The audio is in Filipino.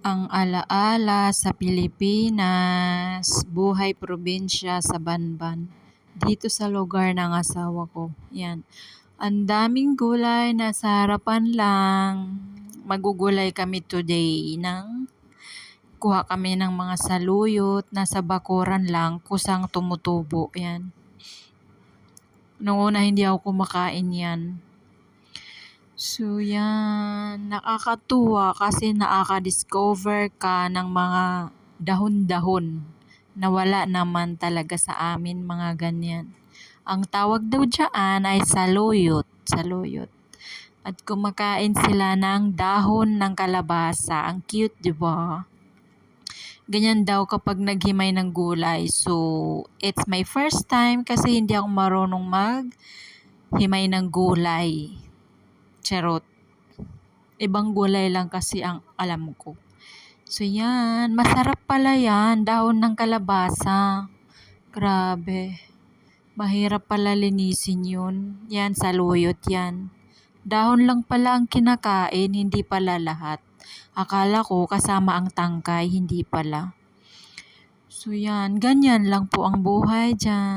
Ang alaala sa Pilipinas, buhay probinsya sa Banban. Dito sa lugar ng asawa ko. Yan. Ang daming gulay nasa harapan lang. Magugulay kami today kuha kami ng mga saluyot, nasa bakuran lang, kusang tumutubo. Yan. Noong una hindi ako kumakain yan. So yan, nakakatuwa kasi nakaka-discover ka ng mga dahon-dahon na wala naman talaga sa amin, mga ganyan. Ang tawag daw dyan ay saluyot. At kumakain sila ng dahon ng kalabasa. Ang cute, di ba? Ganyan daw kapag naghimay ng gulay. So, it's my first time kasi hindi ako marunong maghimay ng gulay. Charot. Ibang gulay lang kasi ang alam ko. So yan, masarap pala yan, dahon ng kalabasa. Grabe. Mahirap pala linisin yun. Yan, saluyot yan. Dahon lang pala ang kinakain, hindi pala lahat. Akala ko kasama ang tangkay, hindi pala. So yan, ganyan lang po ang buhay dyan.